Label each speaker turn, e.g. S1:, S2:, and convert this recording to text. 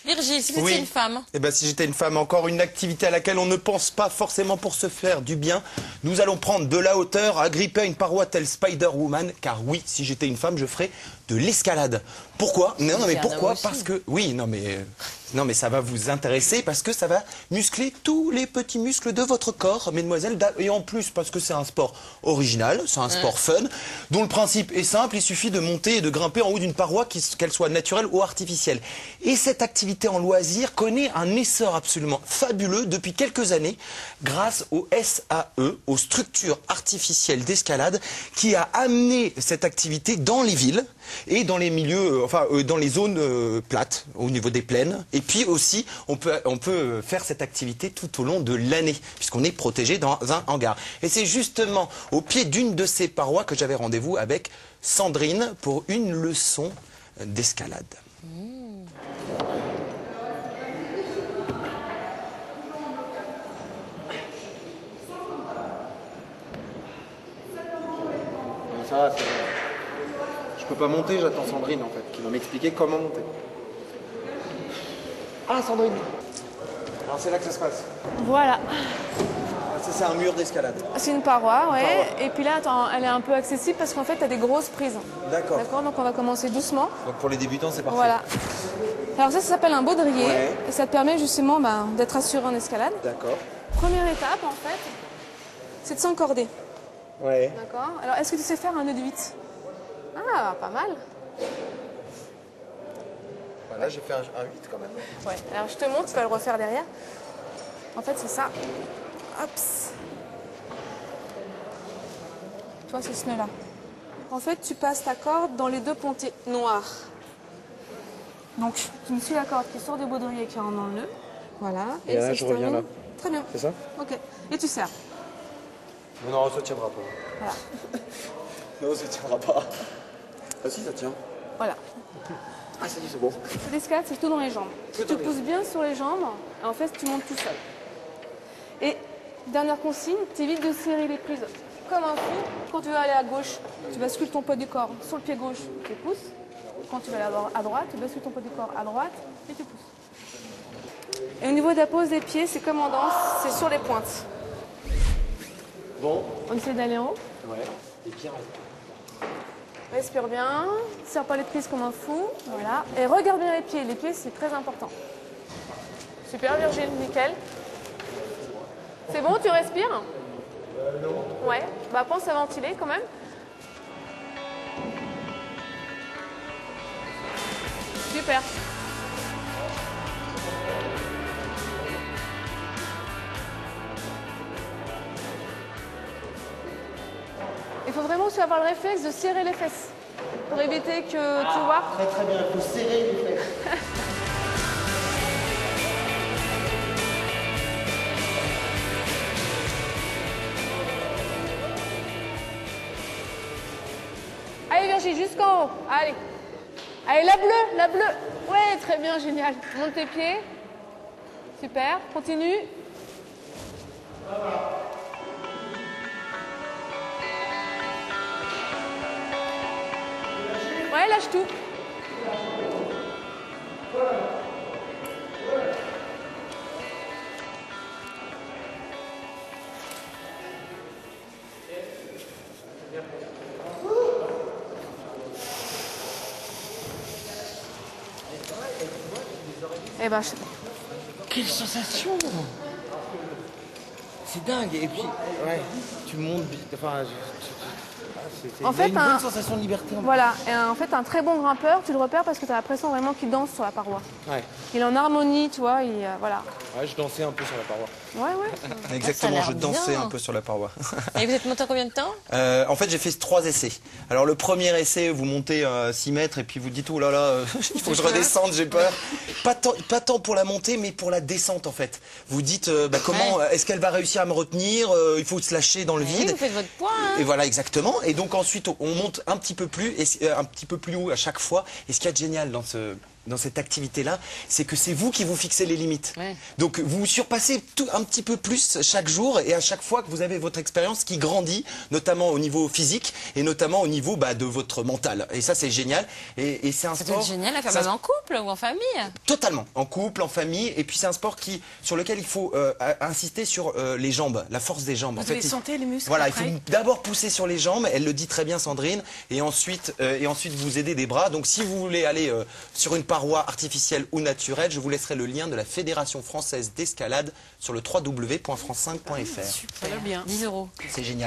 S1: Virgile, si vous étiez une femme.
S2: Eh ben, si j'étais une femme, encore une activité à laquelle on ne pense pas forcément pour se faire du bien. Nous allons prendre de la hauteur, agripper à une paroi telle Spider-Woman. Car oui, si j'étais une femme, je ferais de l'escalade. Pourquoi? Non, mais pourquoi? Parce que, oui, non, mais ça va vous intéresser parce que ça va muscler tous les petits muscles de votre corps, mesdemoiselles. Et en plus, parce que c'est un sport original, c'est un sport fun, dont le principe est simple, il suffit de monter et de grimper en haut d'une paroi, qu'elle soit naturelle ou artificielle. Et cette activité en loisir connaît un essor absolument fabuleux depuis quelques années, grâce au SAE, aux structures artificielles d'escalade, qui a amené cette activité dans les villes et dans les milieux, dans les zones plates, au niveau des plaines. Et puis aussi, on peut faire cette activité tout au long de l'année, puisqu'on est protégé dans un hangar. Et c'est justement au pied d'une de ces parois que j'avais rendez-vous avec Sandrine pour une leçon d'escalade.
S3: Ça va, c'est bon. Je peux pas monter, j'attends Sandrine en fait, qui va m'expliquer comment monter. Ah, Sandrine! Alors c'est là que ça se passe.
S4: Voilà.
S3: Ça, c'est un mur d'escalade.
S4: C'est une paroi, ouais. Et puis là, attends, elle est un peu accessible parce qu'en fait, t'as des grosses prises.
S3: D'accord.
S4: D'accord, donc on va commencer doucement.
S3: Donc pour les débutants, c'est parfait.
S4: Voilà. Alors ça s'appelle un baudrier.
S3: Ouais.
S4: Et ça te permet justement d'être assuré en escalade.
S3: D'accord.
S4: Première étape, en fait, c'est de s'encorder.
S3: Ouais.
S4: D'accord. Alors, est-ce que tu sais faire un nœud de 8? Ah, pas mal.
S3: Là, j'ai fait un 8 quand même.
S4: Ouais. Alors, je te montre, tu vas le refaire derrière. En fait, c'est ça. Hop. Tu vois, c'est ce nœud-là. En fait, tu passes ta corde dans les deux pontets noirs. Donc, tu me suis la corde qui sort du baudrier qui rentre dans le nœud. Voilà.
S3: Et là,
S4: ça
S3: je
S4: se
S3: reviens
S4: termine.
S3: là.
S4: Très bien.
S3: C'est ça?
S4: Ok. Et tu serres.
S3: Non, ça tiendra pas.
S4: Voilà.
S3: Non, ça tiendra pas. Ah si, ça tient.
S4: Voilà.
S3: Ah, ça dit, c'est bon.
S4: L'escalade, c'est tout dans les jambes. Tu te pousses bien sur les jambes, et en fait, tu montes tout seul. Et dernière consigne, t'évites de serrer les prises comme un fou. Quand tu veux aller à gauche, tu bascules ton poids du corps sur le pied gauche, tu pousses. Quand tu vas aller à droite, tu bascules ton poids du corps à droite et tu pousses. Et au niveau de la pose des pieds, c'est comme en danse, c'est sur les pointes.
S3: Bon.
S4: On essaie d'aller en haut.
S3: Ouais. Et puis,
S4: Respire bien, serre pas les prises comme un fou, voilà. Et regarde bien les pieds c'est très important. Super Virgile, nickel. C'est bon, tu respires? Non. Ouais, bah pense à ventiler quand même. Super. Il faut vraiment aussi avoir le réflexe de serrer les fesses pour éviter que, tu vois.
S3: Très bien, il faut serrer les fesses.
S4: Allez Virginie, jusqu'en haut. Allez. Allez, la bleue. Ouais, très bien, génial. Monte tes pieds. Super, continue. Ouais, lâche tout. Eh ben,
S3: Quelle sensation! C'est dingue. Et puis, ouais, tu montes vite. Enfin,
S4: en fait,
S3: une bonne sensation de liberté.
S4: Voilà, et en fait, un très bon grimpeur, tu le repères parce que tu as l'impression vraiment qu'il danse sur la paroi.
S3: Ouais.
S4: Il est en harmonie, tu vois, voilà.
S3: Ouais, je dansais un peu sur la paroi.
S4: Ouais.
S2: Exactement, je dansais un peu sur la paroi.
S1: Et vous êtes monté en combien de temps?
S2: En fait, j'ai fait 3 essais. Alors, le premier essai, vous montez 6 mètres et puis vous dites, oh là là, il faut que je redescende, j'ai peur. Pas tant pour la montée, mais pour la descente, en fait. Vous dites, comment, est-ce qu'elle va réussir à me retenir? Il faut se lâcher dans le vide.
S1: Vous faites votre poids.
S2: Et voilà, exactement. Et donc, ensuite, on monte un petit peu plus haut à chaque fois. Et ce qu'il y a de génial dans cette activité-là, c'est que c'est vous qui vous fixez les limites.
S1: Ouais.
S2: Donc vous surpassez tout un petit peu plus chaque jour et à chaque fois que vous avez votre expérience qui grandit, notamment au niveau physique et notamment au niveau de votre mental. Et ça c'est génial. Et c'est un
S1: Ça doit
S2: sport.
S1: être génial à faire
S2: c'est un
S1: même en couple ou en famille.
S2: Totalement, en couple, en famille, et puis c'est un sport sur lequel il faut insister sur les jambes, la force des jambes.
S5: Vous devez sentir les muscles.
S2: Voilà, il
S5: après.
S2: faut d'abord pousser sur les jambes, elle le dit très bien Sandrine, et ensuite vous aider des bras. Donc si vous voulez aller sur une paroi artificielle ou naturelle, je vous laisserai le lien de la Fédération française d'escalade sur le www.france5.fr.
S5: Ça va bien.
S1: 10 €.
S2: C'est génial.